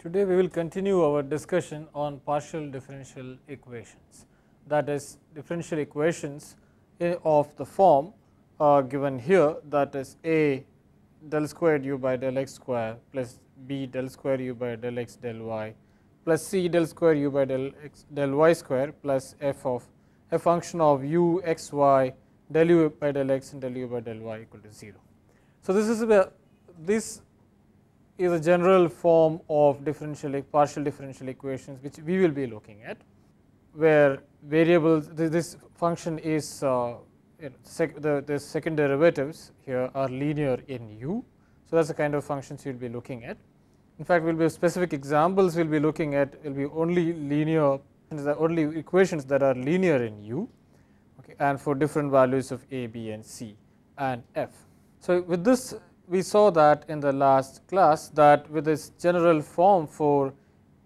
Today we will continue our discussion on partial differential equations, that is differential equations of the form given here, that is a del squared u by del x square plus b del square u by del x del y plus c del square u by del x del y square plus f of a function of u x y del u by del x and del u by del y equal to 0. So, this is a general form of partial differential equations which we will be looking at, where variables this function is the second derivatives here are linear in u. So, that is the kind of functions we will be looking at. In fact, we will be specific examples we will be looking at will be only linear, only equations that are linear in u, okay, and for different values of a, b and c and f. So, with this we saw that in the last class that with this general form for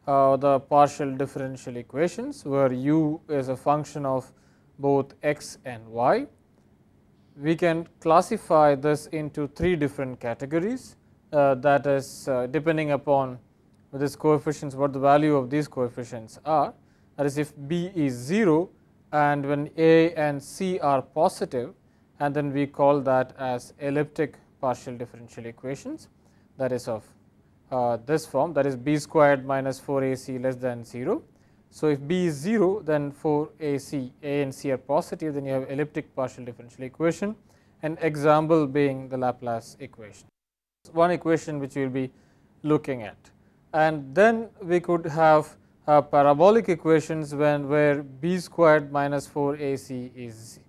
the partial differential equations, where u is a function of both x and y, we can classify this into three different categories, that is depending upon this coefficients, what the value of these coefficients are. That is, if b is 0 and when a and c are positive, and then we call that as elliptic partial differential equations, that is of this form, that is b squared minus 4ac less than 0. So, if b is 0, then for a and c are positive, then you have elliptic partial differential equation, an example being the Laplace equation. One equation which we will be looking at, and then we could have parabolic equations where b squared minus 4ac is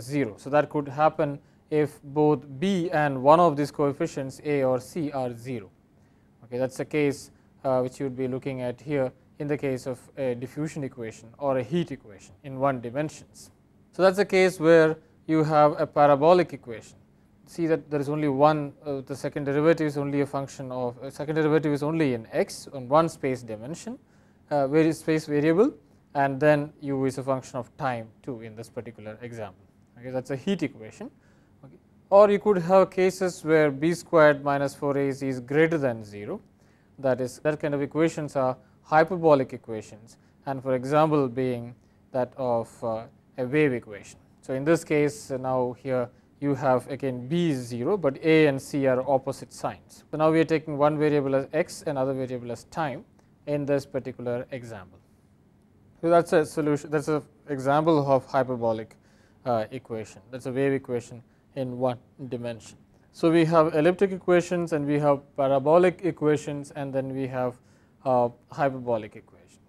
0. So, that could happen if both b and one of these coefficients a or c are 0. Okay, that is a case which you would be looking at here in the case of a diffusion equation or a heat equation in one dimensions. So, that is a case where you have a parabolic equation. See that there is only one, the second derivative is only a function of second derivative is only in x on one space dimension, space variable, and then u is a function of time too in this particular example. Okay, that is a heat equation. Okay. Or you could have cases where b squared minus 4ac is greater than 0, that is, that kind of equations are hyperbolic equations, and for example being that of a wave equation. So, in this case now here you have again b is 0, but a and c are opposite signs. So, now we are taking one variable as x and other variable as time in this particular example. So, that is a solution, that is an example of hyperbolic equation, that is a wave equation in one dimension. So, we have elliptic equations and we have parabolic equations, and then we have hyperbolic equations.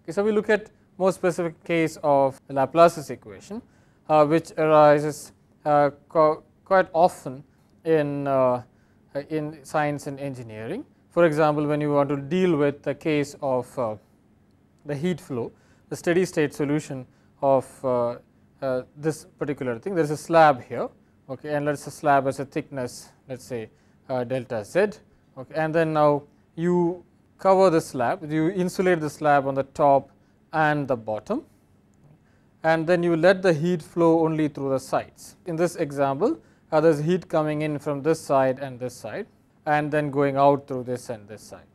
Okay, so, we look at more specific case of the Laplace's equation, which arises quite often in science and engineering. For example, when you want to deal with the case of the heat flow, the steady state solution of this particular thing, there is a slab here, okay, and let us say slab has a thickness, let us say delta z, okay, and then now you cover the slab, you insulate the slab on the top and the bottom, and then you let the heat flow only through the sides. In this example, there is heat coming in from this side and this side, and then going out through this and this side.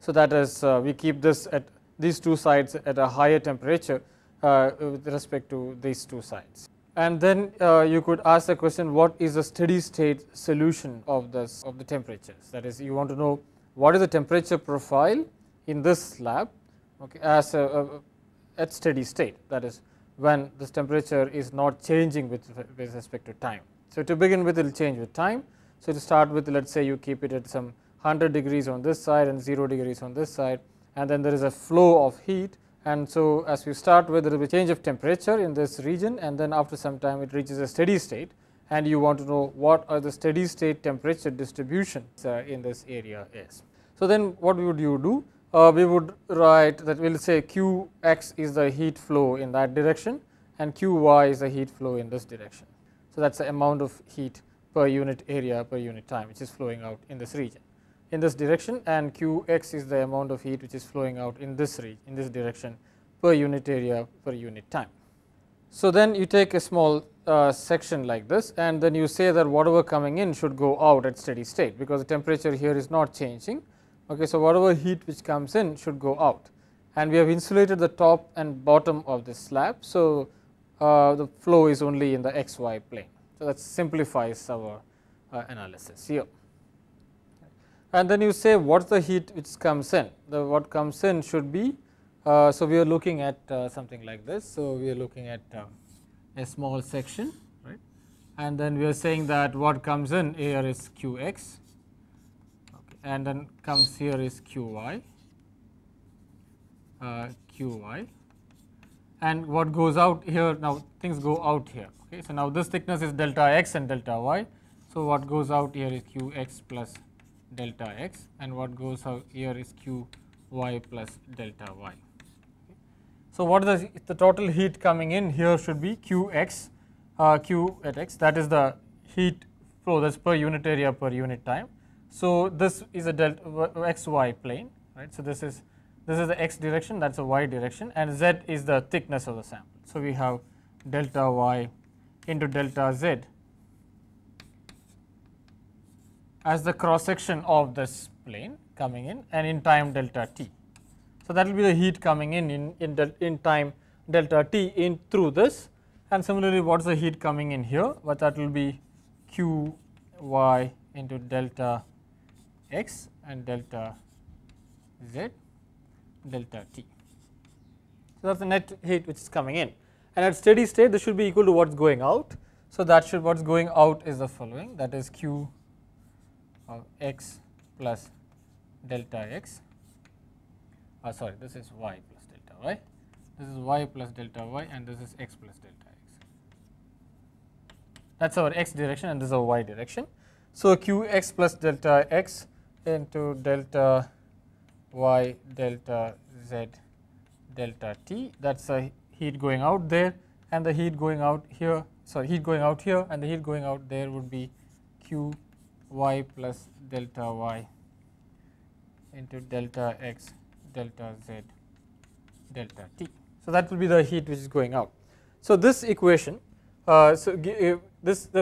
So, that is we keep this at these two sides at a higher temperature with respect to these two sides. And then you could ask the question, what is the steady state solution of this of the temperatures? That is, you want to know what is the temperature profile in this slab, okay, as at steady state, that is when this temperature is not changing with respect to time. So, to begin with, it will change with time. So, to start with, let us say you keep it at some 100 degrees on this side and 0 degrees on this side, and then there is a flow of heat, and so as we start with, there will be change of temperature in this region, and then after some time it reaches a steady state, and you want to know what are the steady state temperature distributions in this area is. So, then what would you do? We would write that we will say qx is the heat flow in that direction and qy is the heat flow in this direction. So, that is the amount of heat per unit area per unit time which is flowing out in this region in this direction, and qx is the amount of heat which is flowing out in this region in this direction per unit area per unit time. So, then you take a small section like this, and then you say that whatever coming in should go out at steady state, because the temperature here is not changing, Okay, so whatever heat which comes in should go out, and we have insulated the top and bottom of this slab. So the flow is only in the xy plane. So that simplifies our analysis here. And then you say what is the heat which comes in? What comes in should be, so we are looking at something like this. So we are looking at a small section, right, and then we are saying that what comes in here is Qx, okay, and then comes here is Qy, Qy, and what goes out here, now things go out here. Okay, so now this thickness is delta x and delta y. So what goes out here is Qx plus delta x, and what goes out here is Qy plus delta y. So what is the total heat coming in here should be Qx, Q at x, that is the heat flow, that's per unit area per unit time. So this is a delta xy plane, right. So this is the x direction, that's a y direction, and z is the thickness of the sample. So we have delta y into delta z as the cross section of this plane coming in, and in time delta t. So that will be the heat coming in time delta t in through this, and similarly what is the heat coming in here, but that will be q y into delta x and delta z delta t. So that is the net heat which is coming in, and at steady state this should be equal to what is going out. So that should, what is going out is the following, that is q of x plus delta x, sorry, this is y plus delta y, this is y plus delta y, and this is x plus delta x. That is our x direction and this is our y direction. So Qx plus delta x into delta y delta z delta t, that is the heat going out there, and the heat going out here, sorry, heat going out here and the heat going out there would be q y plus delta y into delta x delta z delta t. So that will be the heat which is going out. So this equation, so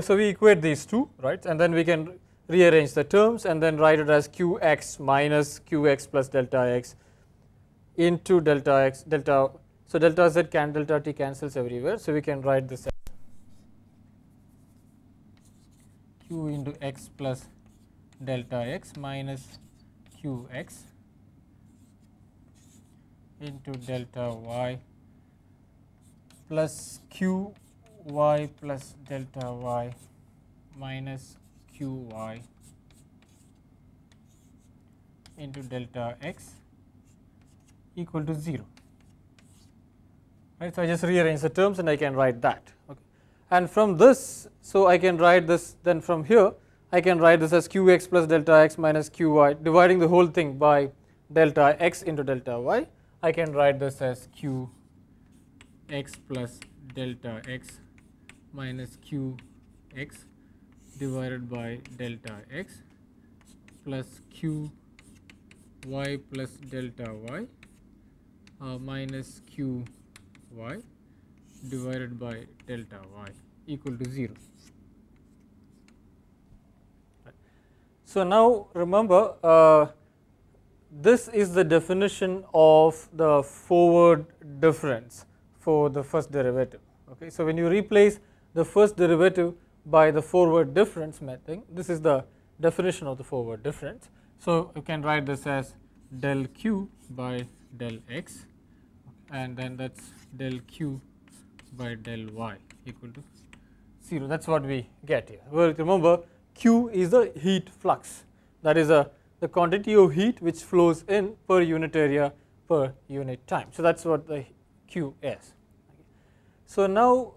we equate these two, right, and then we can rearrange the terms and then write it as Qx minus Qx plus delta x into delta x delta. So delta z delta t cancels everywhere. So we can write this as q into x plus delta x minus Qx into delta y plus q y plus delta y minus q y into delta x equal to 0. Right, so I just rearrange the terms and I can write that. Okay. And from this, so I can write this, then from here I can write this as Qx plus delta x minus Qy, dividing the whole thing by delta x into delta y. I can write this as Qx plus delta x minus Qx divided by delta x plus Qy plus delta y minus Qy divided by delta y equal to 0. So now remember, this is the definition of the forward difference for the first derivative. Okay, so when you replace the first derivative by the forward difference method, this is the definition of the forward difference. So you can write this as del q by del x, and then that's del q by del y equal to 0. That is what we get here. Well, remember, q is the heat flux, that is the quantity of heat which flows in per unit area per unit time. So that is what the q is. So now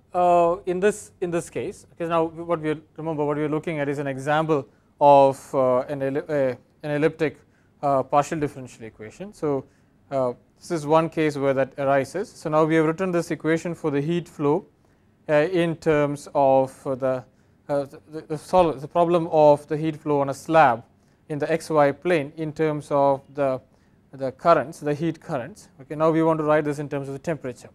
in this case, because now what we remember what we are looking at is an example of an elliptic partial differential equation. So this is one case where that arises. So now we have written this equation for the heat flow in terms of the problem of the heat flow on a slab in the xy plane in terms of the currents, the heat currents. Okay, now we want to write this in terms of the temperature.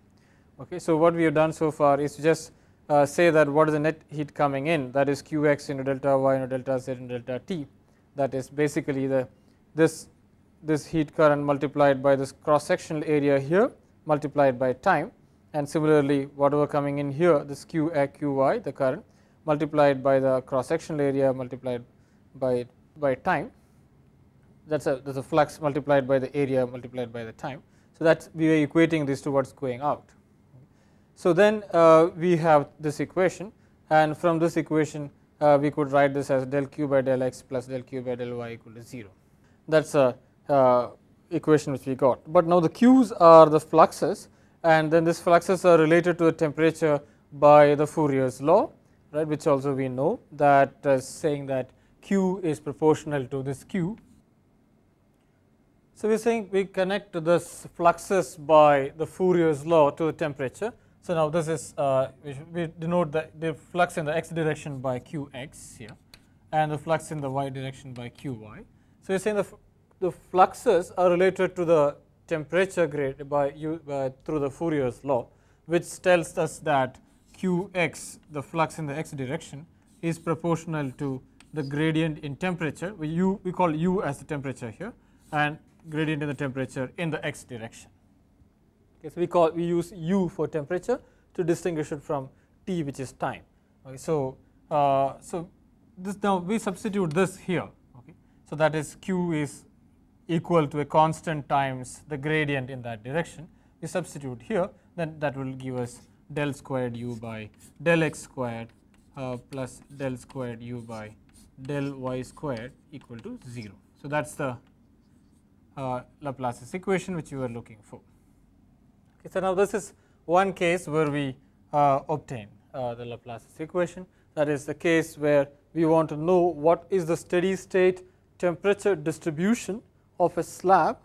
Okay, so what we have done so far is to just say that what is the net heat coming in, that is Qx into delta y into delta z into delta t, that is basically this this heat current multiplied by this cross sectional area here multiplied by time, and similarly whatever coming in here, this QY, the current multiplied by the cross sectional area multiplied by time. That's a flux multiplied by the area multiplied by the time. So that's, we are equating these towards going out. So then we have this equation, and from this equation we could write this as del q by del x plus del q by del y equal to 0. That's a equation which we got. But now the q's are the fluxes, and then these fluxes are related to the temperature by the Fourier's law, right, which also we know that is saying that q is proportional to this q. So we are saying we connect this fluxes by the Fourier's law to the temperature. So now this is we denote the flux in the x direction by qx here, and the flux in the y direction by qy. So we are saying the fluxes are related to the temperature gradient through the Fourier's law, which tells us that qx, the flux in the x direction, is proportional to the gradient in temperature. We call u as the temperature here, and gradient in the temperature in the x direction. Okay, so we use u for temperature to distinguish it from t, which is time. Okay, so this, now we substitute this here. Okay, so that is q is equal to a constant times the gradient in that direction. We substitute here, then that will give us del squared u by del x squared plus del squared u by del y squared equal to 0. So that's the Laplace's equation which we were looking for. Okay, so now this is one case where we obtain the Laplace's equation. That is the case where we want to know what is the steady state temperature distribution of a slab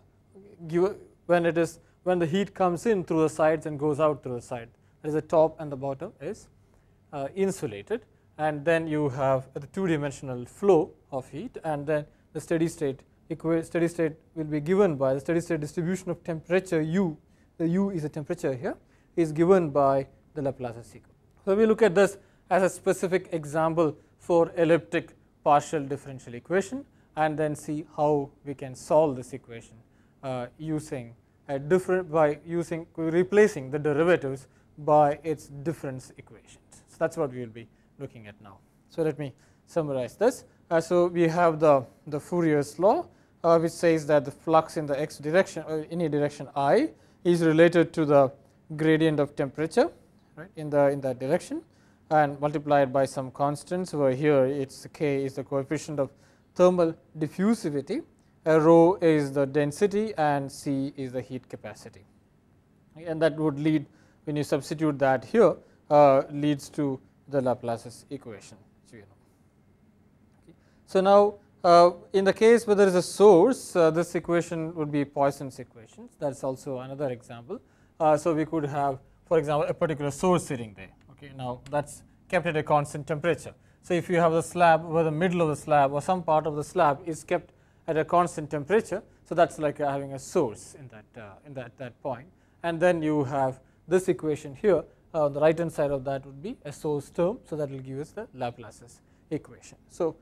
when the heat comes in through the sides and goes out through the side. That is, the top and the bottom is insulated, and then you have the two-dimensional flow of heat, and then the steady state will be given by the steady state distribution of temperature u. The u is the temperature here, is given by the Laplace's equation. So we look at this as a specific example for elliptic partial differential equation, and then see how we can solve this equation using replacing the derivatives by its difference equations. So that's what we will be looking at now. So let me summarize this. So we have the Fourier's law, which says that the flux in the x direction, or any direction I, is related to the gradient of temperature, right, in that direction, and multiplied by some constants, where here it's k is the coefficient of thermal diffusivity, rho is the density, and c is the heat capacity. And that would lead, when you substitute that here, leads to the Laplace's equation. So now in the case where there is a source, this equation would be Poisson's equations. That is also another example. So we could have, for example, a particular source sitting there. Okay, now that's kept at a constant temperature. So if you have the slab where the middle of the slab or some part of the slab is kept at a constant temperature, so that's like having a source in that point. And then you have this equation here. On the right hand side of that would be a source term, so that will give us the Laplace's equation. So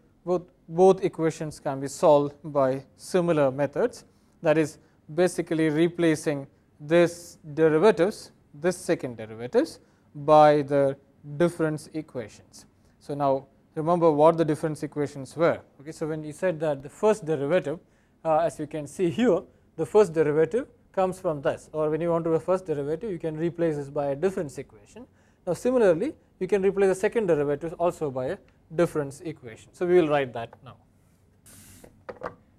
both equations can be solved by similar methods, that is basically replacing this derivatives, this second derivatives, by the difference equations. So now remember what the difference equations were. Okay, so when you said that the first derivative, as you can see here, the first derivative comes from this, or when you want to do a first derivative, you can replace this by a difference equation. Now similarly, you can replace the second derivative also by a difference equation. So we will write that now.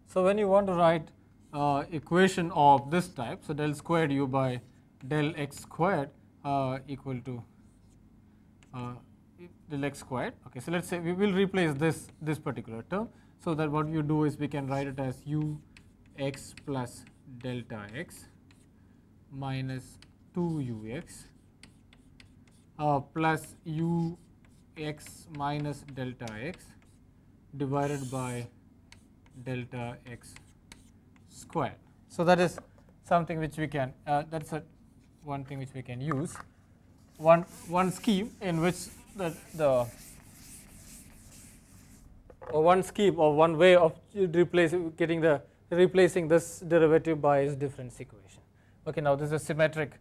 So when you want to write equation of this type, so del squared u by del x squared equal to del x squared. Okay, so let's say we will replace this particular term. So that what you do is we can write it as u x plus delta x minus 2 ux plus u x minus delta x divided by delta x squared. So that is something which we can, that's one thing which we can use. One scheme in which one scheme or one way of getting the replacing this derivative by its difference equation. Okay, now this is a symmetric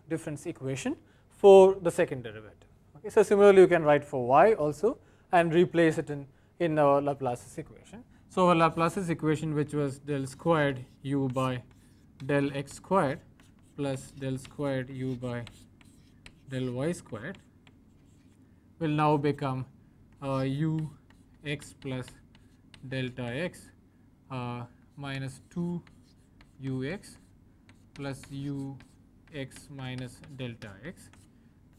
difference equation for the second derivative. Okay, so similarly you can write for y also and replace it in our Laplace's equation. So our Laplace's equation, which was del squared u by del x squared plus del squared u by del y squared, will now become u x plus delta x minus 2 u x plus u x minus delta x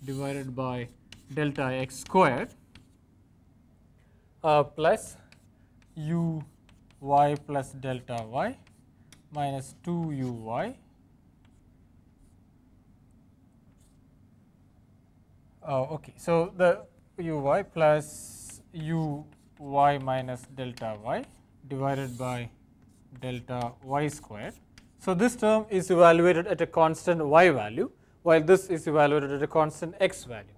divided by delta x squared plus u y plus delta y minus 2 u y okay. So the u y plus u y minus delta y divided by delta y squared. So this term is evaluated at a constant y value, while this is evaluated at a constant x value.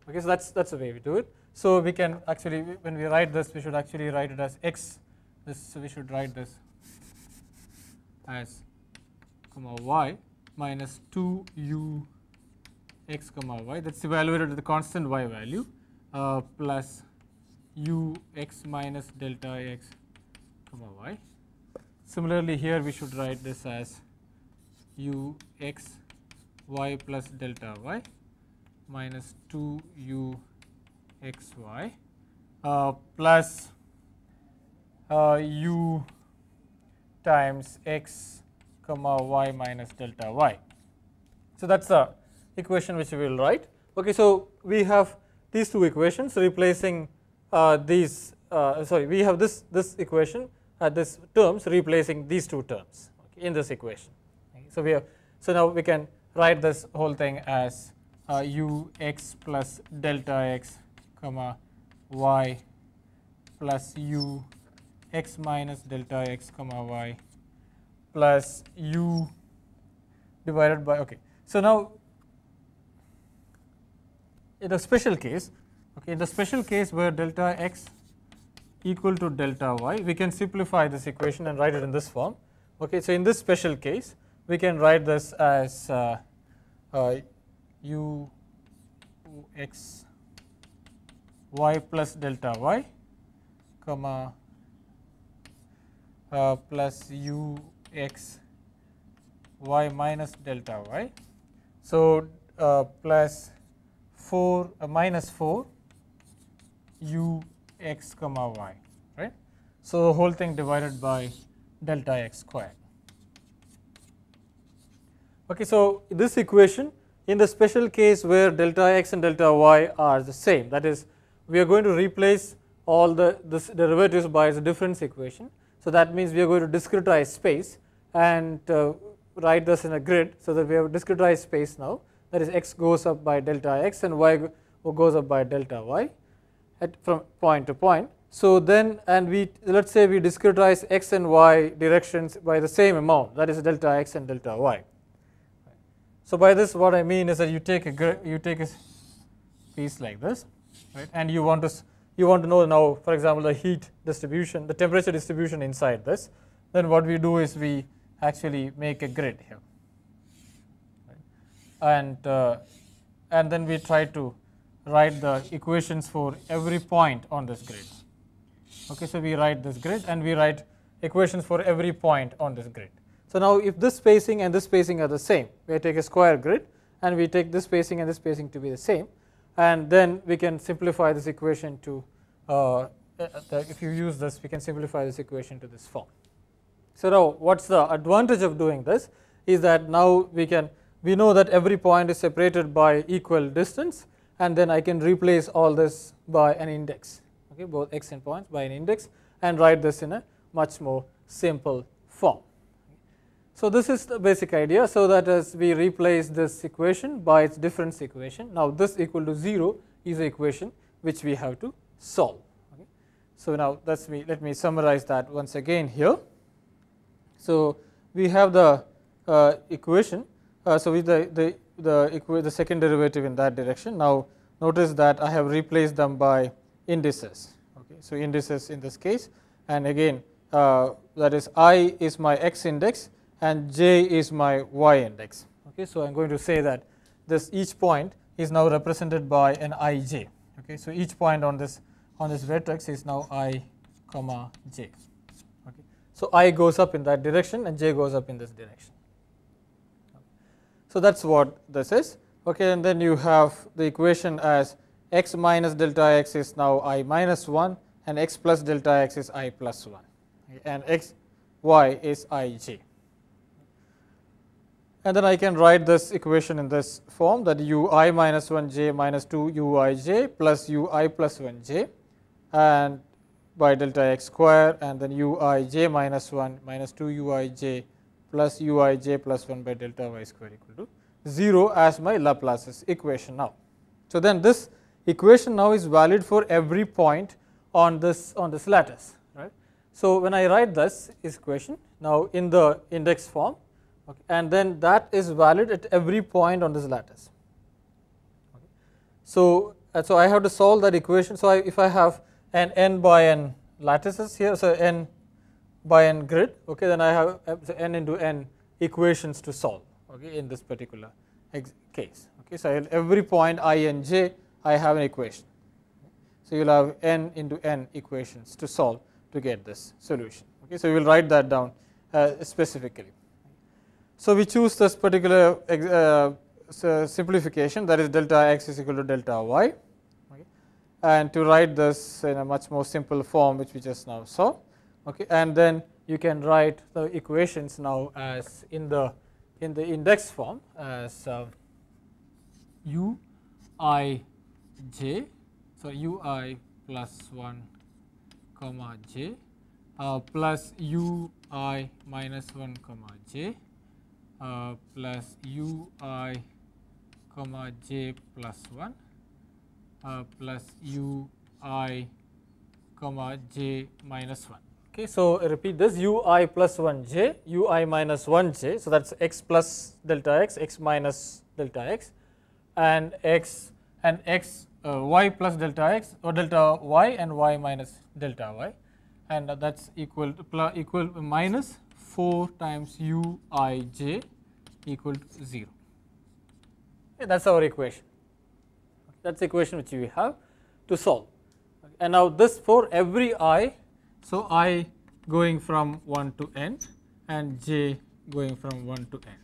Okay, so that's the way we do it. So we can actually, when we write this, we should actually write it as x. So we should write this as comma y minus 2 u x comma y, that's evaluated at the constant y value, plus u x minus delta x comma y. Similarly here we should write this as u x y plus delta y minus 2 u x y plus u times x comma y minus delta y. So that's the equation which we will write. Okay, so we have these two equations replacing these. We have this equation, this terms replacing these two terms, okay, in this equation. Okay, so we have, so now we can write this whole thing as u x plus delta x comma y plus u x minus delta x comma y plus u divided by, okay. So now in the special case, okay, in the special case where delta x equal to delta y, we can simplify this equation and write it in this form. Okay, so in this special case we can write this as u x y plus delta y comma plus u x y minus delta y. So plus 4 minus 4 u x comma y, right. So the whole thing divided by delta x squared. Okay, so this equation in the special case where delta x and delta y are the same, that is, we are going to replace all this derivatives by its difference equation. So that means we are going to discretize space and write this in a grid, so that we have a discretized space now, that is x goes up by delta x and y goes up by delta y from point to point. So then, and let's say we discretize x and y directions by the same amount, that is delta x and delta y. So by this what I mean is that you take a piece like this, right, and you want to know now, for example, the heat distribution, the temperature distribution inside this. Then what we do is we actually make a grid here, right? And then we try to write the equations for every point on this grid. Okay, so we write this grid and we write equations for every point on this grid. So now if this spacing and this spacing are the same, we take a square grid and we take this spacing and this spacing to be the same, and then we can simplify this equation to, if you use this, we can simplify this equation to this form. So now what's the advantage of doing this is that now we know that every point is separated by equal distance, and then I can replace all this by an index, okay, both x and points by an index, and write this in a much more simple form. So this is the basic idea. So that as we replace this equation by its difference equation, now this equal to 0 is the equation which we have to solve. Okay. So now let me summarize that once again here. So we have the equation. So with the second derivative in that direction. Now notice that I have replaced them by indices. Okay. So indices in this case, and again that is I is my x index and j is my y index. Okay, so I am going to say that this each point is now represented by an ij. Okay, so each point on this vertex is now I comma j. Okay, so I goes up in that direction and j goes up in this direction. So that's what this is. Okay, and then you have the equation as x minus delta x is now I minus 1 and x plus delta x is I plus 1, okay, and x y is ij. And then I can write this equation in this form, that ui minus 1 j minus 2 uij plus ui plus 1 j and by delta x square, and then uij minus 1 minus 2 uij plus uij plus 1 by delta y square equal to 0 as my Laplace's equation now. So then this equation now is valid for every point on this lattice, right. So when I write this equation now in the index form, okay, and then that is valid at every point on this lattice. Okay. So I have to solve that equation. So if I have an n by n lattices here, so n by n grid, okay, then I have n into n equations to solve, okay, in this particular case. Okay, so every point I and j I have an equation. So you will have n into n equations to solve to get this solution. Okay, so we will write that down specifically. So we choose this particular simplification, that is delta x is equal to delta y, okay, and to write this in a much more simple form which we just now saw. Okay, and then you can write the equations now as in the index form as u I j, so ui plus 1 comma j plus ui minus 1 comma j plus ui comma j plus 1 plus ui comma j minus 1. Okay, so I repeat this, ui plus 1 j, ui minus 1 j, so that's x plus delta x minus delta x, and y plus delta x or delta y and y minus delta y, and that's equal minus 4 times uij equal to 0. Okay, that's our equation. That's the equation which we have to solve. Okay, and now this for every I, so I going from 1 to n and j going from 1 to n.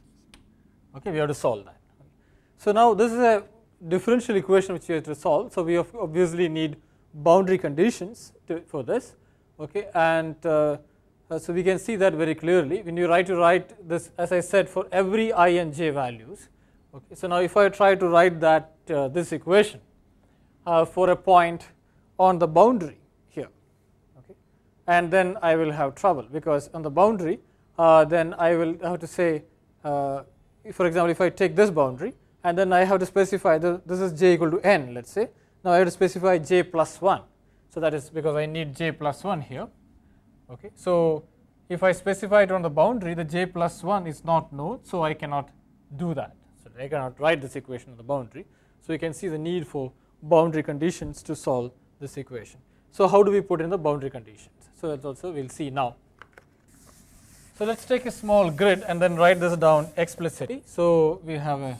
Okay, we have to solve that. Okay. So now this is a differential equation which we have to solve. So we obviously need boundary conditions for this. Okay, and so we can see that very clearly when you write this, as I said, for every I and j values. Okay, so now if I try to write that this equation for a point on the boundary here, okay, and then I will have trouble, because on the boundary then I will have to say, for example, if I take this boundary and then I have to specify this is j equal to n, let's say. Now I have to specify j plus 1. So that is because I need j plus 1 here. Okay, so if I specify it on the boundary, the j plus 1 is not known, so I cannot do that. So I cannot write this equation on the boundary. So you can see the need for boundary conditions to solve this equation. So how do we put in the boundary conditions? So that's also we will see now. So let's take a small grid and then write this down explicitly. So we have a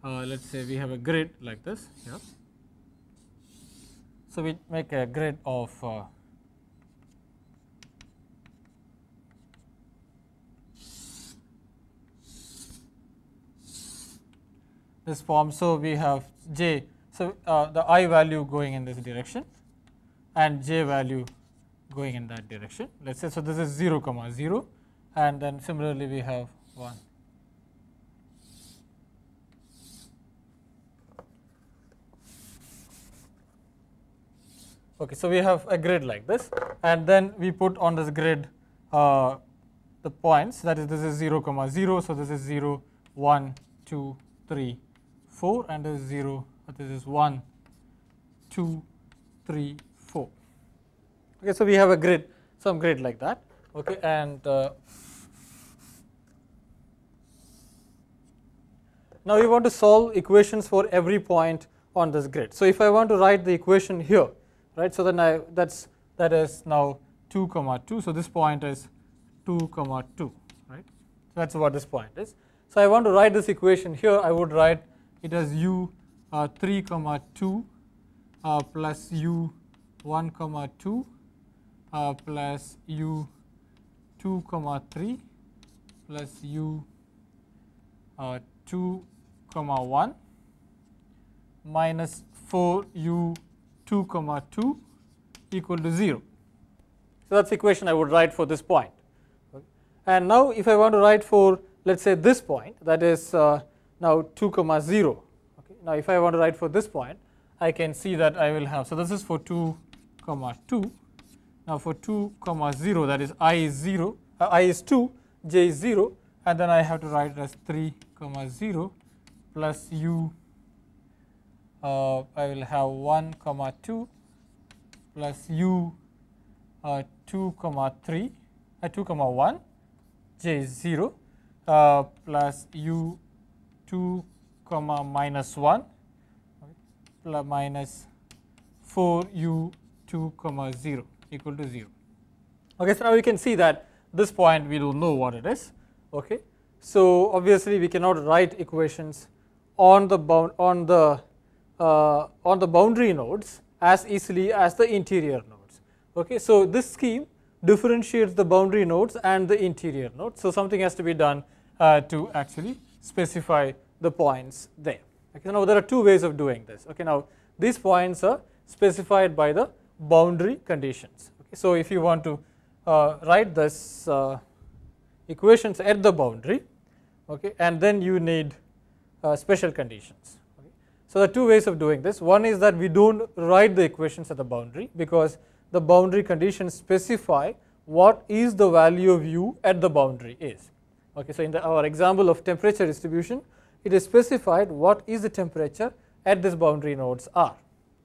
let's say we have a grid like this here. So we make a grid of this form. So we have j, so the I value going in this direction and j value going in that direction. Let's say, so this is 0 comma 0, and then similarly we have 1. Okay, so we have a grid like this, and then we put on this grid the points, that is, this is 0 comma 0, so this is 0, 1, 2, 3, 4, and this is 0, this is 1, 2, 3, 4. Okay, so we have a grid, some grid like that. Okay, and now we want to solve equations for every point on this grid. So if I want to write the equation here, right, so then that is now 2 comma 2. So this point is 2 comma 2, right? So that's what this point is. So I want to write this equation here. I would write it as u 3 comma 2 plus u 1 comma 2 plus u 2 comma 3 plus u 2 comma 1 minus 4 u 2 comma 2 equal to 0. So that's the equation I would write for this point. Okay. And now if I want to write for, let's say, this point, that is now 2 comma 0. Okay. Now if I want to write for this point, I can see that I will have, so this is for 2 comma 2. Now for 2 comma 0, that is I is 0, I is 2, j is 0, and then I have to write it as 3 comma 0 plus u, I will have 1 comma 2 plus u 2 comma 3, 2 comma 1, j is 0, plus u 2 comma minus 1 plus minus 4 u 2 comma 0 equal to 0. Okay, so now we can see that this point we don't know what it is. Okay, so obviously we cannot write equations on the boundary nodes as easily as the interior nodes. Okay, so this scheme differentiates the boundary nodes and the interior nodes. So something has to be done to actually specify the points there. Okay, so now there are two ways of doing this. Okay, now these points are specified by the boundary conditions. Okay, so if you want to write this equations at the boundary, okay, and then you need special conditions. Okay. So there are two ways of doing this. One is that we don't write the equations at the boundary because the boundary conditions specify what is the value of u at the boundary is. Okay, so in our example of temperature distribution, it is specified what is the temperature at this boundary nodes are.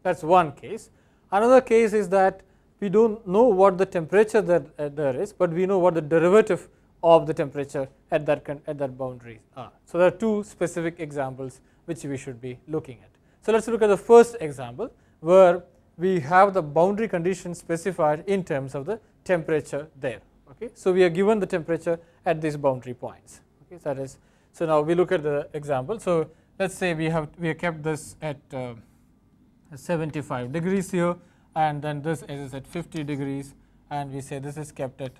That's one case. Another case is that we don't know what the temperature that there is, but we know what the derivative of the temperature at that boundary are. So there are two specific examples which we should be looking at. So let's look at the first example where we have the boundary conditions specified in terms of the temperature there. Okay, so we are given the temperature at these boundary points. Okay, so that is, so now we look at the example. So let's say we have kept this at 75 degrees here, and then this is at 50 degrees, and we say this is kept at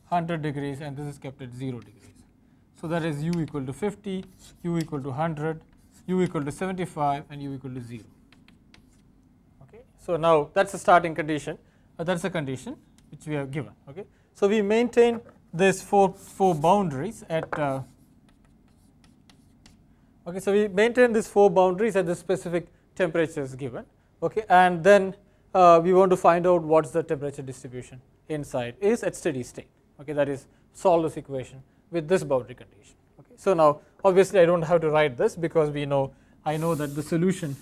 100 degrees and this is kept at 0 degrees. So that is u equal to 50, u equal to 100, u equal to 75, and u equal to 0. Okay, so now that's the starting condition. That's the condition which we have given. Okay, so we maintain this four boundaries at. Okay, so we maintain these 4 boundaries at the specific temperatures given. Okay, and then we want to find out what's the temperature distribution inside is at steady state. Okay, that is solve this equation with this boundary condition. Okay, so now obviously I don't have to write this because I know that the solution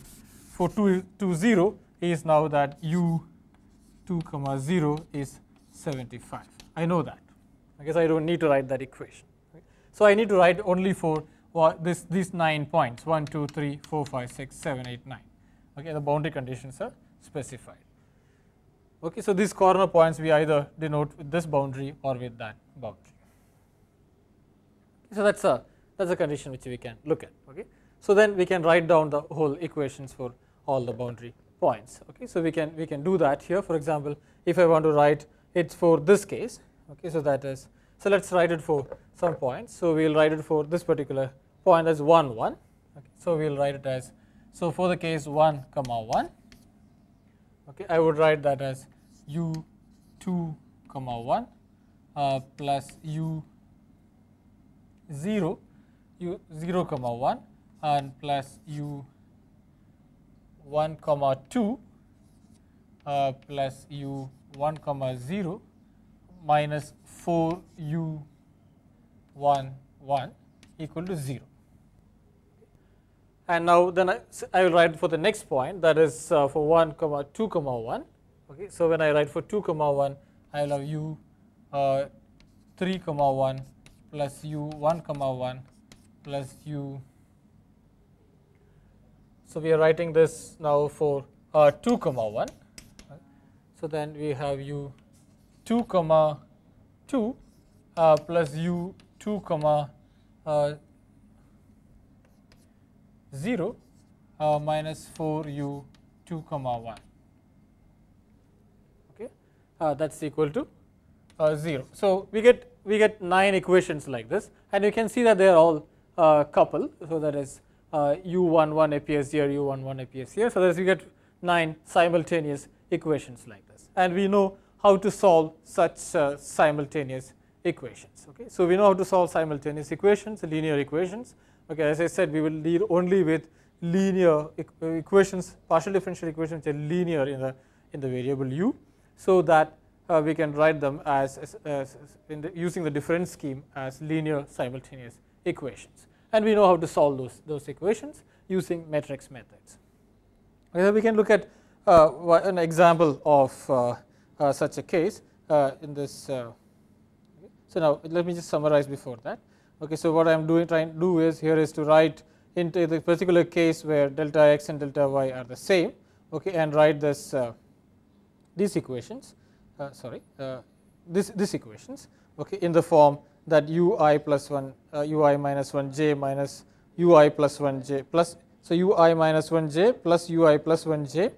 for 2, 0 is now that u 2 comma 0 is 75. I know that. I guess I don't need to write that equation. Okay. So I need to write only for these 9 points 1, 2, 3, 4, 5, 6, 7, 8, 9. Okay, the boundary conditions are specified. Okay, so these corner points we either denote with this boundary or with that boundary. So that's a condition which we can look at. Okay, so then we can write down the whole equations for all the boundary points. Okay, so we can do that here. For example, if I want to write it for this case. Okay, so that is, so let's write it for some points. So we'll write it for this particular point as 1, 1. Okay, so we'll write it as, so for the case 1 comma 1. Okay, I would write that as u 2 comma 1 plus u 0 comma 1 and plus u 1 comma 2 plus u 1 comma 0 minus 4 u 1 1 equal to 0. And now then I will write for the next point, that is for 1 comma 2 comma 1. Okay, so when I write for 2 comma 1, I will have u 3 comma 1 plus u 1 comma 1 plus u. So we are writing this now for 2 comma 1. So then we have u 2 comma 2 plus u 2 comma 0 minus 4 u 2 comma 1. Okay, that's equal to 0. So we get 9 equations like this, and you can see that they are all coupled. So that is u11 appears here, u11 appears here. So that is we get 9 simultaneous equations like this, and we know how to solve such simultaneous equations. Okay, so we know how to solve simultaneous equations, linear equations. Okay, as I said, we will deal only with linear equations, partial differential equations which are linear in the variable u, so that we can write them as using the difference scheme as linear simultaneous equations, and we know how to solve those equations using matrix methods. Okay, we can look at an example of such a case in this. So now let me just summarize before that. Okay, so what I am trying to do is to write into the particular case where delta x and delta y are the same. Okay, and write these equations. These equations. Okay, in the form that ui plus 1 ui minus 1 j minus ui plus 1 j plus, so ui minus 1 j plus ui plus 1 j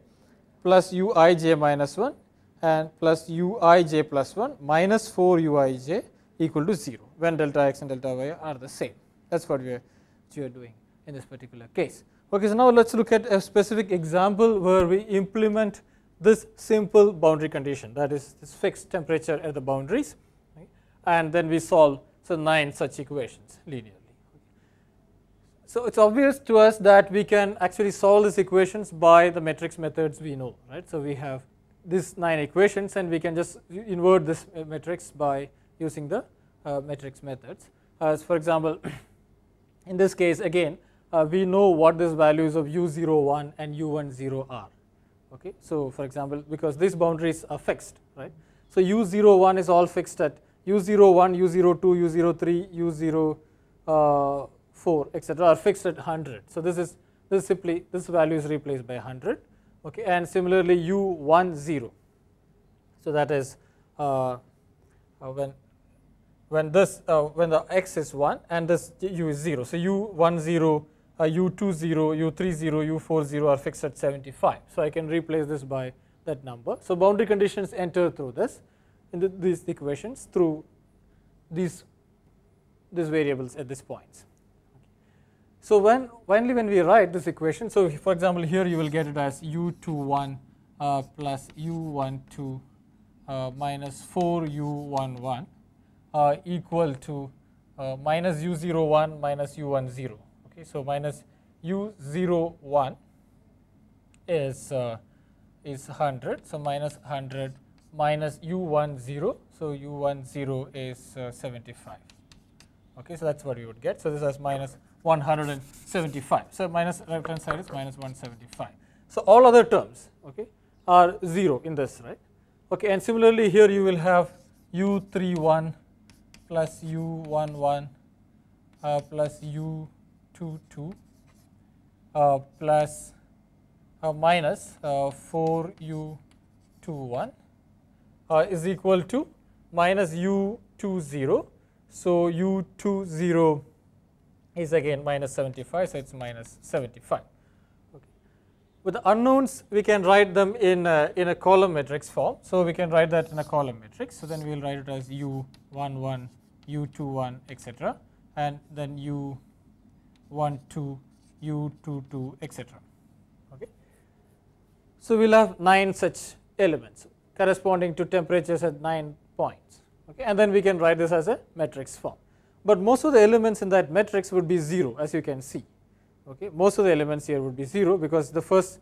plus ui j minus 1 and plus ui j plus 1 minus 4 ui j equal to 0 when delta x and delta y are the same. That is what we are doing in this particular case. Okay, so now let us look at a specific example where we implement this simple boundary condition, that is this fixed temperature at the boundaries, right? And then we solve 9 such equations linearly. So it is obvious to us that we can actually solve these equations by the matrix methods we know, right? So we have these 9 equations, and we can just invert this matrix by using the matrix methods. As for example, in this case again we know what these values of u01 and u10 are. Okay, so for example, because these boundaries are fixed, right? So u01 is all fixed at u01, u02, u03, u04, etc. are fixed at 100. So this value is replaced by 100. Okay, and similarly u10. So that is when the x is 1 and this u is 0. So u10, u20, u30, u40 are fixed at 75. So I can replace this by that number. So boundary conditions enter through this in these equations through these variables at these points. So finally when we write this equation, so for example here you will get it as u21 plus u12 minus 4 u11 equal to minus u01 minus u10. Okay, so minus u01 is 100, so minus 100 minus u10, so u10 is 75. Okay, so that's what you would get. So this is minus 175. So minus right hand side is minus 175. So all other terms, okay, are 0 in this, right? Okay, and similarly here you will have u31 plus u11 plus u22 plus minus 4u21 is equal to minus u20. So u20 is again minus 75, so it is minus 75. Okay. With the unknowns, we can write them in a column matrix form. So we can write that in a column matrix. So then we will write it as u11, u21, etc., and then u12, u22, etc. Okay. So we will have 9 such elements corresponding to temperatures at 9 points. Okay, and then we can write this as a matrix form. But most of the elements in that matrix would be 0, as you can see. Okay, most of the elements here would be 0 because the first,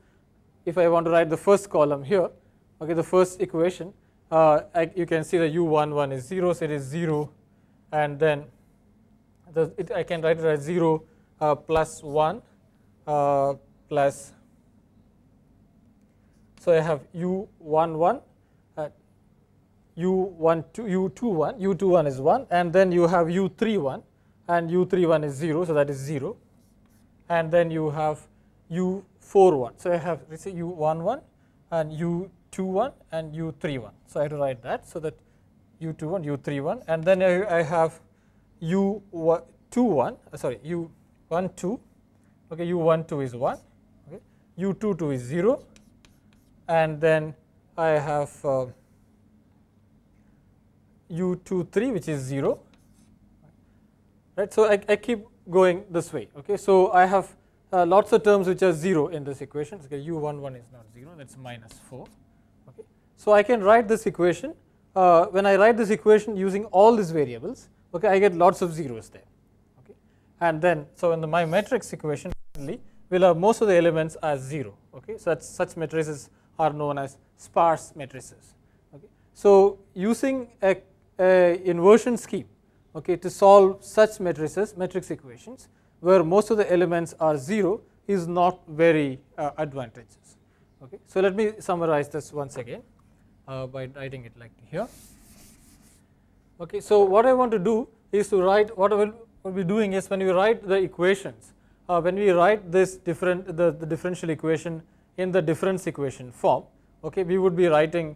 if I want to write the first column here, okay, the first equation, you can see that u11 is 0, so it is 0, and then I can write it as 0 plus 1 plus, so I have u11, u21 is 1, and then you have u31, and u31 is 0, so that is 0, and then you have u41. So I have, let's say, u11 and u21 and u31. So I have to write that, so that u21, u31, and then I have u21, sorry, u12, okay, u12 is 1, okay, u22 is 0, and then I have u23 which is 0, right. So I keep going this way, okay. So I have lots of terms which are 0 in this equation. Okay, u11 is not 0, that's minus 4, okay. So I can write this equation, when I write this equation using all these variables, okay, I get lots of zeros there, okay. And then so in my matrix equation we'll have most of the elements as 0, okay. Such matrices are known as sparse matrices, okay. So using a inversion scheme, okay, to solve such matrices, matrix equations where most of the elements are 0 is not very advantageous, okay. So let me summarize this once again by writing it like here, okay. So what I want to do is to write, what I will be doing is when we write the equations, when we write this the differential equation in the difference equation form, okay, we would be writing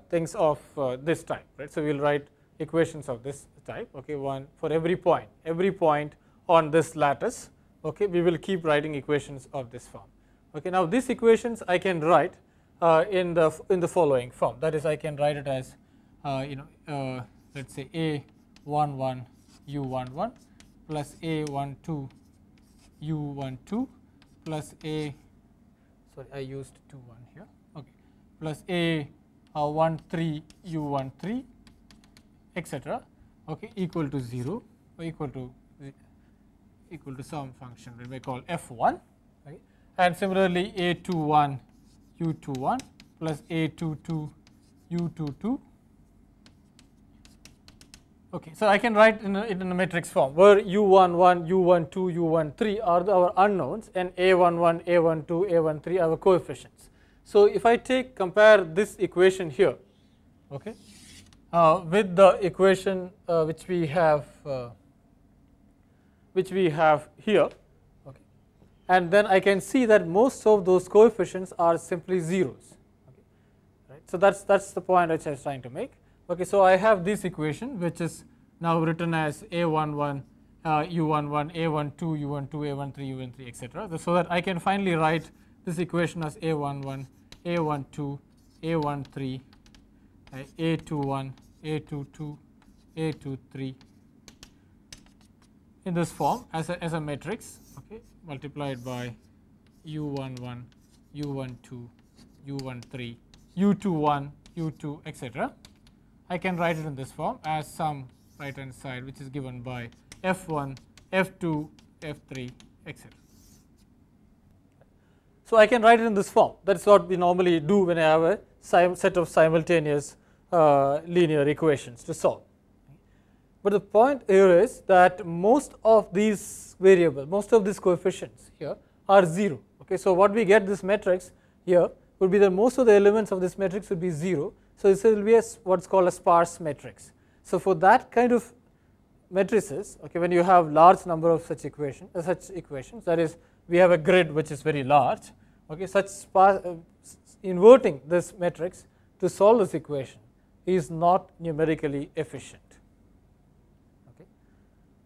things of this type, right. So we will write equations of this type, okay, one for every point on this lattice, okay, we will keep writing equations of this form, okay. Now these equations I can write in the following form, that is I can write it as let's say a11 u11 plus a12 u12 plus I used 2 1 here, okay, plus a13 u13 etc., okay, equal to 0 or equal to some function we may call f1, okay. And similarly a21 u21 plus a22 u22, okay. So I can write in a matrix form where u11 u12 u13 are our unknowns and a11 a12 a13 are our coefficients. So if I compare this equation here, okay, with the equation which we have here, okay, and then I can see that most of those coefficients are simply zeros, okay, right. So that's the point which I was trying to make, okay. So I have this equation which is now written as a11 u11 a12 u12 a13 u13 etc., so that I can finally write this equation as a11 a12 a13 a21 a22 a23 in this form as a matrix, okay, multiplied by u11 u12 u13 u21 u2 etc. I can write it in this form as some right hand side which is given by f1 f2 f3 etc. So I can write it in this form. That is what we normally do when I have a set of simultaneous linear equations to solve. But the point here is that most of these variables, most of these coefficients here are 0, okay. So what we get this matrix here would be that most of the elements of this matrix would be 0, so this will be what's called a sparse matrix. So for that kind of matrices, okay, when you have large number of such equations, that is we have a grid which is very large, okay, inverting this matrix to solve this equation is not numerically efficient, okay.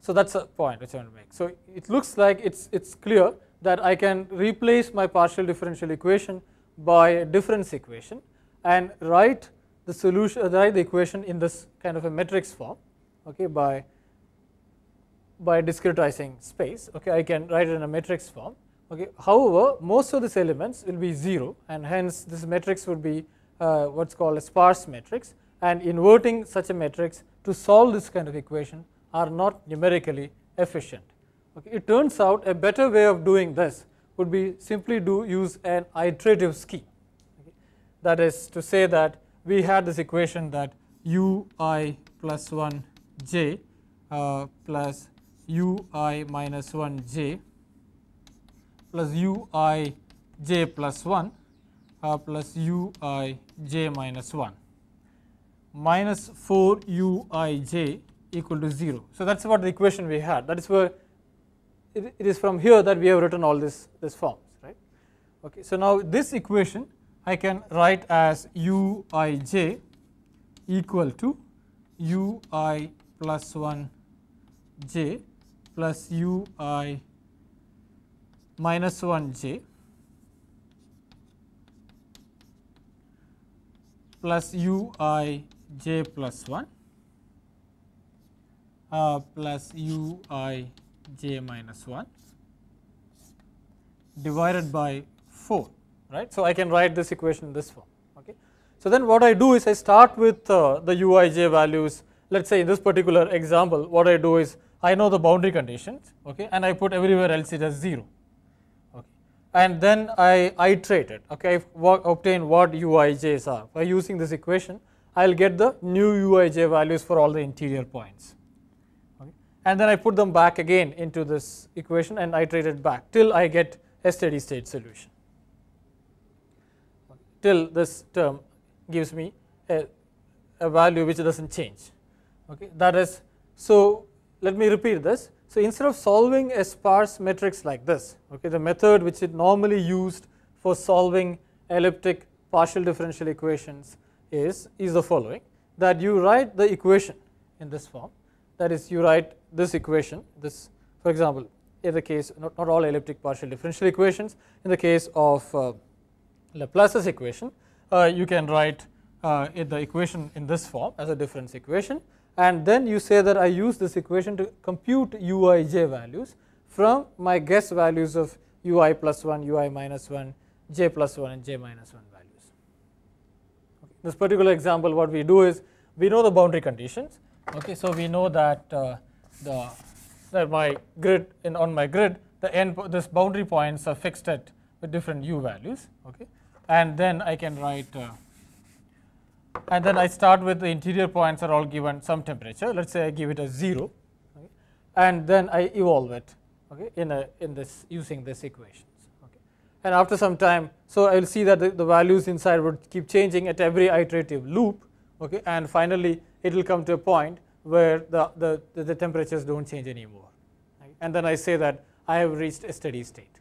So that's a point which I want to make. So it looks like it's clear that I can replace my partial differential equation by a difference equation and write the solution, write the equation in this kind of a matrix form, okay, by discretizing space, okay. I can write it in a matrix form, okay. However, most of these elements will be 0 and hence this matrix would be what's called a sparse matrix, and inverting such a matrix to solve this kind of equation are not numerically efficient, okay. It turns out a better way of doing this would be simply use an iterative scheme, okay. That is to say that we had this equation that ui plus 1 j plus ui minus 1 j plus ui j plus 1 plus ui j minus 1 minus 4 ui j equal to 0. So that's what the equation we had. That is where it is from here that we have written all these forms, right? Okay. So now this equation I can write as uij equal to ui plus 1 j plus ui minus 1 j plus ui j plus 1 plus ui j minus 1 divided by 4, right. So, I can write this equation in this form. Okay. So, then what I do is I start with the uij values. Let us say in this particular example, what I do is I know the boundary conditions, okay, and I put everywhere else it as 0, okay, and then I iterate it, okay, I obtain what uij's are. By using this equation, I will get the new uij values for all the interior points, okay, and then I put them back again into this equation and iterate it back till I get a steady state solution, till this term gives me a value which does not change. Okay, that is, so let me repeat this. So, instead of solving a sparse matrix like this, okay, the method which is normally used for solving elliptic partial differential equations is the following, that you write the equation in this form, that is you write this equation, this, for example, in the case not all elliptic partial differential equations, in the case of Laplace's equation, you can write the equation in this form as a difference equation, and then you say that I use this equation to compute uij values from my guess values of ui plus 1, ui minus 1, j plus 1 and j minus 1 values. Okay. This particular example, what we do is we know the boundary conditions. Okay, so we know that that my grid on my grid this boundary points are fixed at with different u values. Okay, and then I can write. And then I start with the interior points are all given some temperature. Let us say I give it a 0, okay, and then I evolve it, okay, in this using this equations. Okay, and after some time, so I will see that the values inside would keep changing at every iterative loop, okay, and finally it will come to a point where the temperatures don't change anymore, right? And then I say that I have reached a steady state.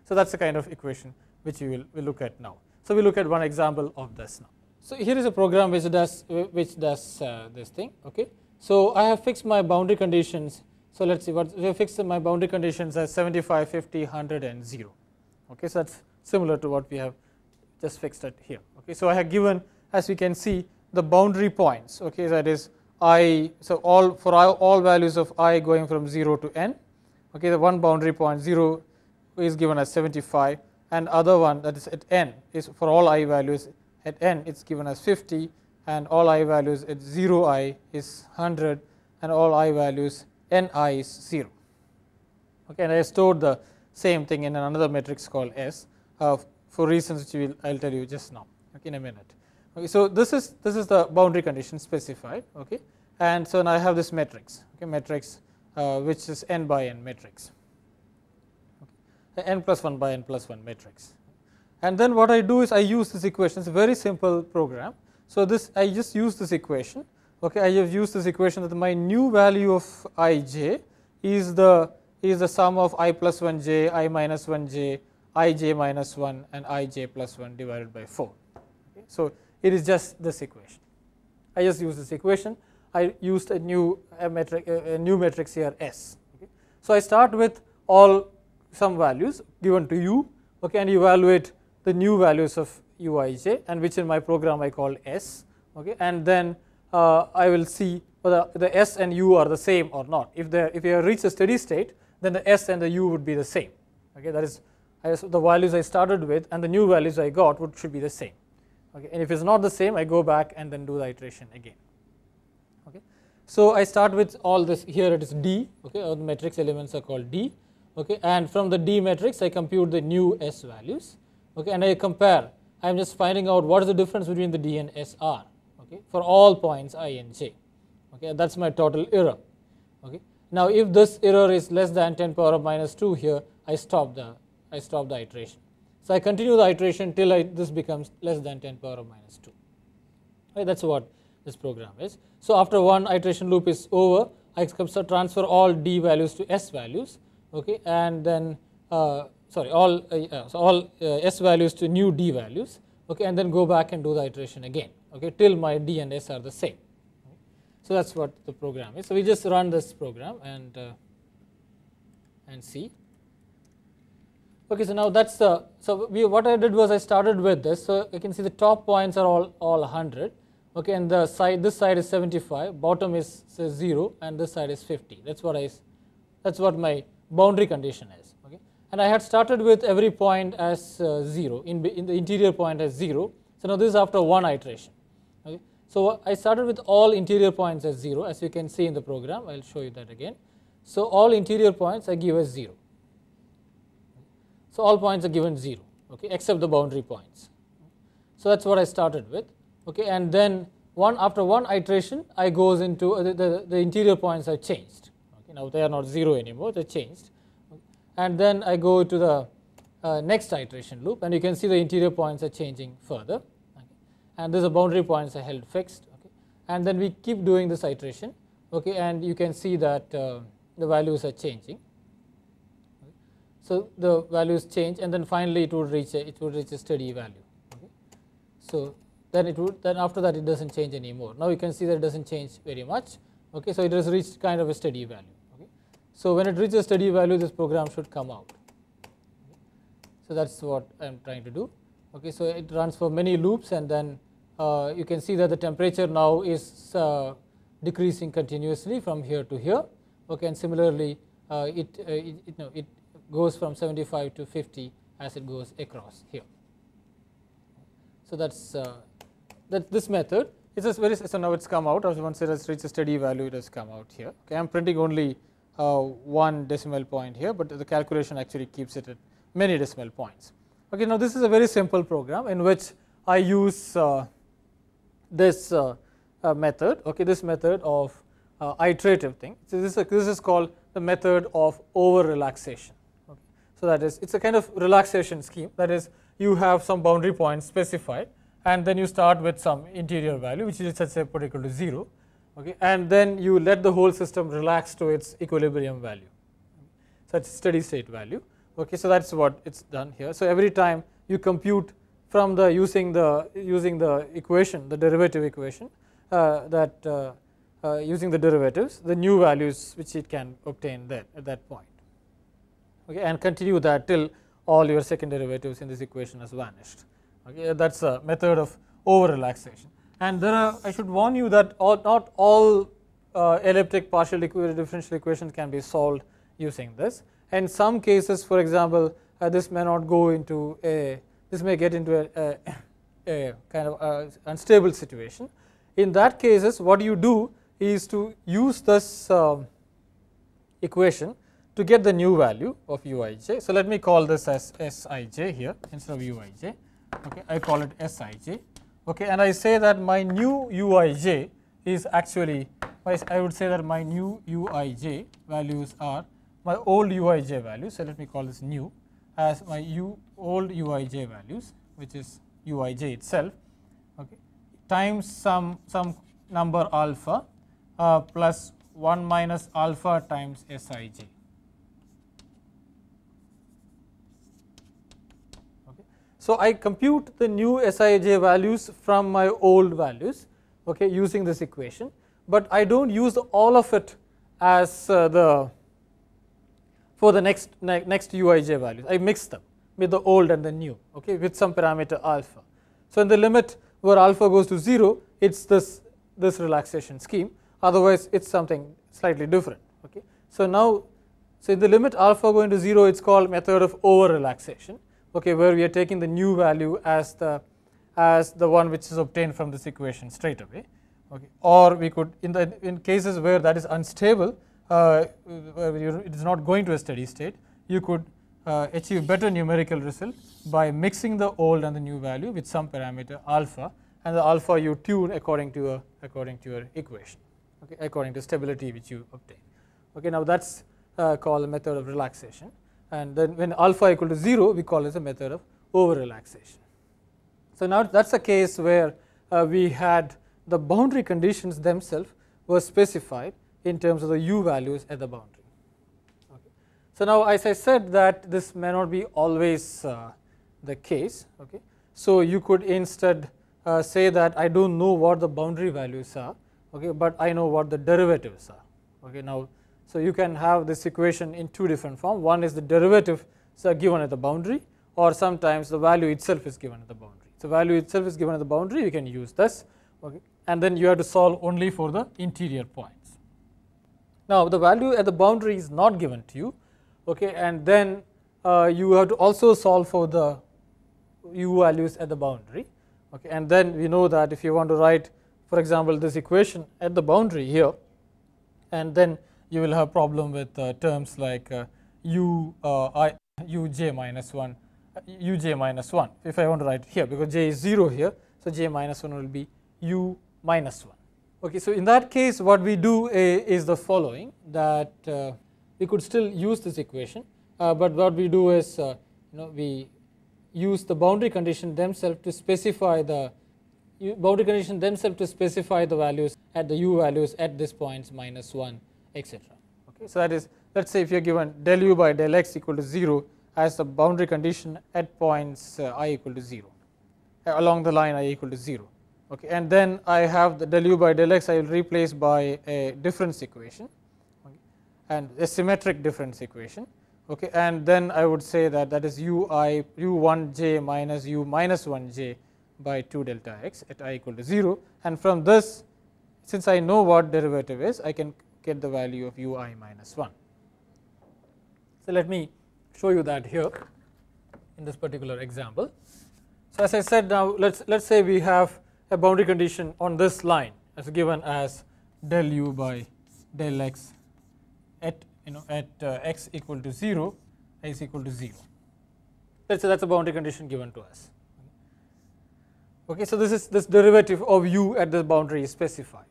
So that's the kind of equation which we will look at now. So we look at one example of this now. So here is a program which does this thing. Okay, so I have fixed my boundary conditions. So let's see what we have fixed my boundary conditions as 75, 50, 100, and 0. Okay, so that's similar to what we have just fixed it here. Okay, so I have given, as we can see, the boundary points. Okay, that is I. So all values of I going from 0 to n. Okay, the one boundary point 0 is given as 75, and other one that is at n is for all I values. At n it is given as 50, and all I values at 0i is 100, and all I values ni is 0. Okay, and I stored the same thing in another matrix called S for reasons which I will tell you just now, okay, in a minute. Okay, so this is the boundary condition specified. Okay, and so now I have this matrix, okay, matrix which is n by n matrix, okay, n plus 1 by n plus 1 matrix. And then what I do is I use this equation. It's a very simple program. So this I just use this equation. Okay, I have used this equation that my new value of ij is the sum of I plus 1j, I minus 1j, ij minus 1, and ij plus 1 divided by 4. Okay, so it is just this equation. I just use this equation. I used a new matrix here S. Okay, so I start with some values given to u. Okay, and evaluate the new values of uij, and which in my program I call S. Okay, and then I will see whether the S and u are the same or not. If you have reached a steady state, then the S and the u would be the same. Okay, that is the values I started with and the new values I got should be the same. Okay, and if it's not the same, I go back and then do the iteration again. Okay, so I start with all this. Here it is D. Okay, all the matrix elements are called D. Okay, and from the D matrix I compute the new S values. Okay, and I compare. I am just finding out what is the difference between the D and S are. Okay, for all points I and j. Okay, that's my total error. Okay, now if this error is less than 10 power of minus 2 here, I stop the iteration. So I continue the iteration till this becomes less than 10 power of minus 2. Okay, that's what this program is. So after one iteration loop is over, I transfer all D values to S values. Okay, and then all S values to new D values. Okay, and then go back and do the iteration again. Okay, till my D and S are the same. So that's what the program is. So we just run this program and see. Okay, so now that's the what I did was I started with this. So you can see the top points are all 100. Okay, and the side, this side is 75, bottom is say 0, and this side is 50. That's what my boundary condition is. Okay, and I had started with every point as 0 in the interior point as 0. So now this is after one iteration. Okay, so I started with all interior points as 0, as you can see in the program. I'll show you that again. So all interior points I give as 0. So all points are given 0, okay, except the boundary points. So that's what I started with. Okay, and then after one iteration, I goes into the interior points are changed. Okay, now they are not 0 anymore; they changed. And then I go to the next iteration loop, and you can see the interior points are changing further. Okay, and these are boundary points are held fixed. Okay, and then we keep doing this iteration. Okay, and you can see that the values are changing. Okay, so the values change, and then finally it would reach a steady value. Okay, so then after that it doesn't change anymore. Now you can see that it doesn't change very much. Okay, so it has reached kind of a steady value. Okay, so when it reaches a steady value, this program should come out. Okay, so that's what I'm trying to do. Okay, so it runs for many loops, and then you can see that the temperature now is decreasing continuously from here to here. Okay, and similarly it goes from 75 to 50 as it goes across here. So that's this method. It's just so now it's come out. Once it has reached a steady value, it has come out here. Okay, I'm printing only one decimal point here, but the calculation actually keeps it at many decimal points. Okay, now this is a very simple program in which I use this method. Okay, this method of iterative thing. So this is called the method of over relaxation. Okay, so that is, it's a kind of relaxation scheme. That is, you have some boundary points specified, and then you start with some interior value, which is, let's say, put equal to 0. Okay, and then you let the whole system relax to its equilibrium value, such steady state value. Okay, so that's what it's done here. So every time you compute from the using the equation, the derivative equation, using the derivatives, the new values which it can obtain there at that point. Okay, and continue that till all your second derivatives in this equation has vanished. Okay, that's a method of over relaxation. And I should warn you that not all elliptic partial differential equations can be solved using this. In some cases, for example, this may not go into this may get into a kind of unstable situation. In that cases, what you do is to use this equation to get the new value of uij. So let me call this as Sij here instead of uij. Okay, I call it Sij. Okay, and I say that my new uij is actually, I would say that my new uij values are my old uij values. So let me call this new as my old uij values, which is uij itself. Okay, times some number alpha plus 1 minus alpha times Sij. Okay, so I compute the new Sij values from my old values, okay, using this equation, but I don't use all of it as for the next uij values. I mix them with the old and the new, okay, with some parameter alpha. So in the limit where alpha goes to 0, it's this relaxation scheme. Otherwise, it's something slightly different. Okay, so now, in the limit alpha going to 0, it's called method of over relaxation. Okay, where we are taking the new value as the one which is obtained from this equation straight away. Okay, or we could in cases where that is unstable, it is not going to a steady state, you could achieve better numerical result by mixing the old and the new value with some parameter alpha, and the alpha you tune according to your equation, okay, according to stability which you obtain. Okay, now that's called a method of relaxation, and then when alpha equal to 0, we call it a method of over relaxation. So now that's a case where we had the boundary conditions themselves were specified in terms of the u values at the boundary. Okay. So now, as I said, that this may not be always the case. Okay. So you could instead say that I don't know what the boundary values are, okay, but I know what the derivatives are. Okay, now, so you can have this equation in two different forms. One is the derivatives are given at the boundary, or sometimes the value itself is given at the boundary. So value itself is given at the boundary, you can use this, okay, and then you have to solve only for the interior points. Now the value at the boundary is not given to you, okay, and then you have to also solve for the u values at the boundary, okay, and then we know that if you want to write, for example, this equation at the boundary here, and then you will have problem with terms like uj minus 1, uj minus 1 if I want to write it here, because j is 0 here, so j minus 1 will be u minus 1. Okay, so in that case what we do is the following, that we could still use this equation, but what we do is we use the boundary condition themselves to specify the values at the u values at this points minus 1, etc. Okay, so that is, let's say if you are given del u by del x equal to 0 as the boundary condition at points I equal to 0, along the line I equal to 0. Okay, and then I have the del u by del x I will replace by a difference equation, okay, and a symmetric difference equation. Okay, and then I would say that that is u1j minus u minus 1j by 2 delta x at I equal to 0, and from this, since I know what derivative is, I can get the value of ui minus 1. So let me show you that here in this particular example. So as I said, now let's say we have a boundary condition on this line as given as del u by del x at x equal to 0, x equal to 0. Let's say that's a boundary condition given to us. Okay, so this derivative of u at the boundary is specified,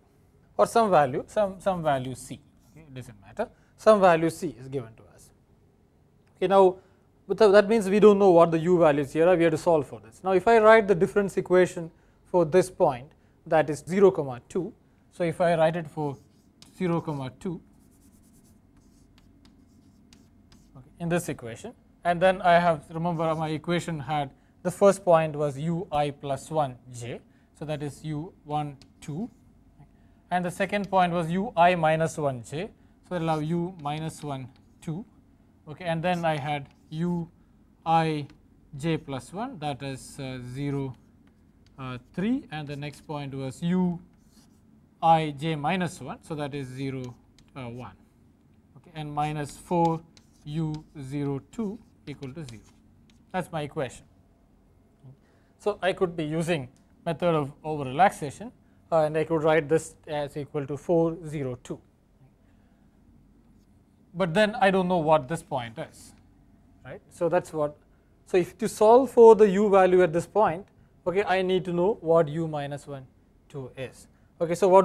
or some value, some value c. Okay, it doesn't matter. Some value c is given to us. Okay, now that means we don't know what the u values here are. We have to solve for this. Now, if I write the difference equation for this point, that is 0, 2. So if I write it for 0, 2. In this equation, and then I have, remember my equation had the first point was ui plus 1 j, so that is u1 2, and the second point was ui minus 1 j, so I will have u minus 1 2, okay, and then I had ui j plus 1, that is 0 3, and the next point was ui j minus 1, so that is 0 1, okay, and minus 4 u02 equal to 0. That's my equation. So I could be using method of over relaxation, and I could write this as equal to 402. But then I don't know what this point is, right? So that's what. So if to solve for the u value at this point, okay, I need to know what u minus 1 2 is. Okay, so how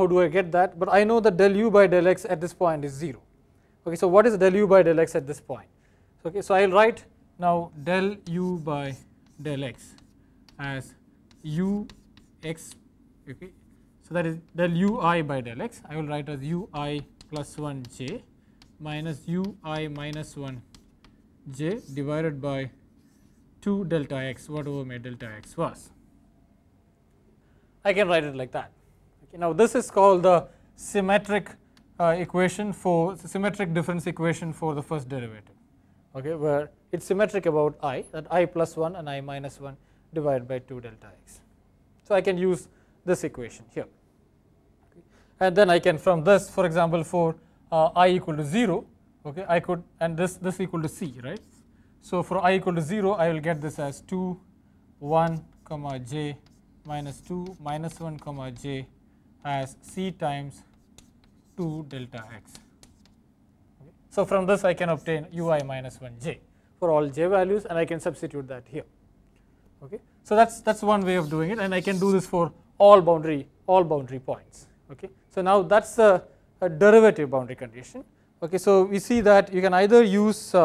do I get that? But I know that del u by del x at this point is 0. Okay, so what is del u by del x at this point? Okay, so I will write now del u by del x as u x, okay, so that is del ui by del x, I will write as ui plus 1 j minus ui minus 1 j divided by 2 delta x, whatever my delta x was. I can write it like that. Okay, now this is called the symmetric equation for symmetric difference equation for the first derivative, okay, where it's symmetric about I, that I plus 1 and I minus 1 divided by 2 delta x. So I can use this equation here, okay, and then I can from this, for example, for I equal to 0, okay, I could, and this equal to c, right? So for I equal to 0, I will get this as 2 1 comma j minus 2 minus 1 comma j as c times 2 delta x. Okay. So from this I can obtain ui minus 1 j for all j values, and I can substitute that here. Okay. So that's one way of doing it, and I can do this for all boundary points. Okay. So now that's a derivative boundary condition. Okay. So we see that you can either use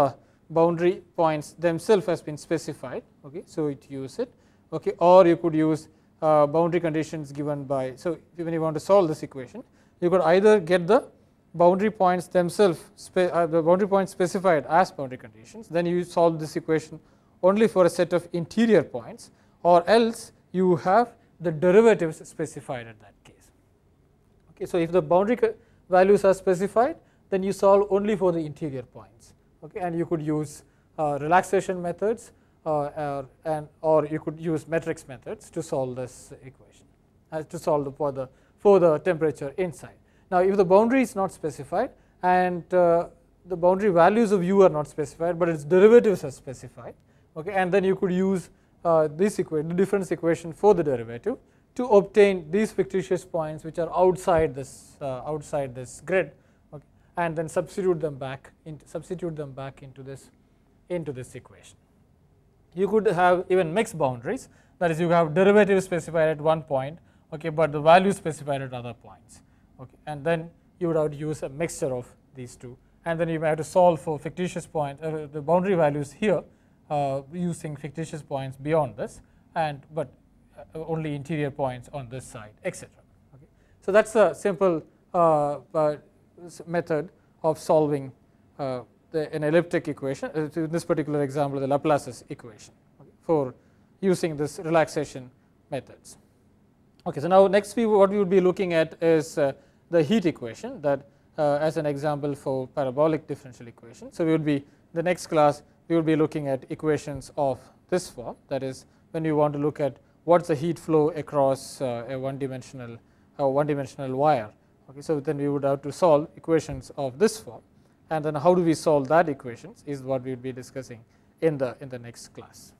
boundary points themselves has been specified. Okay. So it use it. Okay. Or you could use boundary conditions given by. So when you want to solve this equation, you could either get the boundary points themselves, the boundary points specified as boundary conditions, then you solve this equation only for a set of interior points, or else you have the derivatives specified at that case. Okay, so if the boundary values are specified, then you solve only for the interior points. Okay, and you could use relaxation methods or you could use matrix methods to solve this equation, to solve for the temperature inside. Now, if the boundary is not specified and the boundary values of u are not specified, but its derivatives are specified, okay, and then you could use this equation, the difference equation for the derivative, to obtain these fictitious points which are outside this grid, okay, and then substitute them back into this equation. You could have even mixed boundaries, that is, you have derivatives specified at one point, okay, but the values specified at other points, okay, and then you would have to use a mixture of these two, and then you may have to solve for fictitious points, the boundary values here, using fictitious points beyond this, but only interior points on this side, etc. Okay. So that's a simple method of solving an elliptic equation, in this particular example the Laplace's equation, okay, for using this relaxation methods. Okay, so now next what we would be looking at is the heat equation, that as an example for parabolic differential equation. So we will be, the next class we will be looking at equations of this form, that is, when you want to look at what's the heat flow across a one-dimensional wire. Okay, so then we would have to solve equations of this form, and then how do we solve that equations is what we will be discussing in the next class.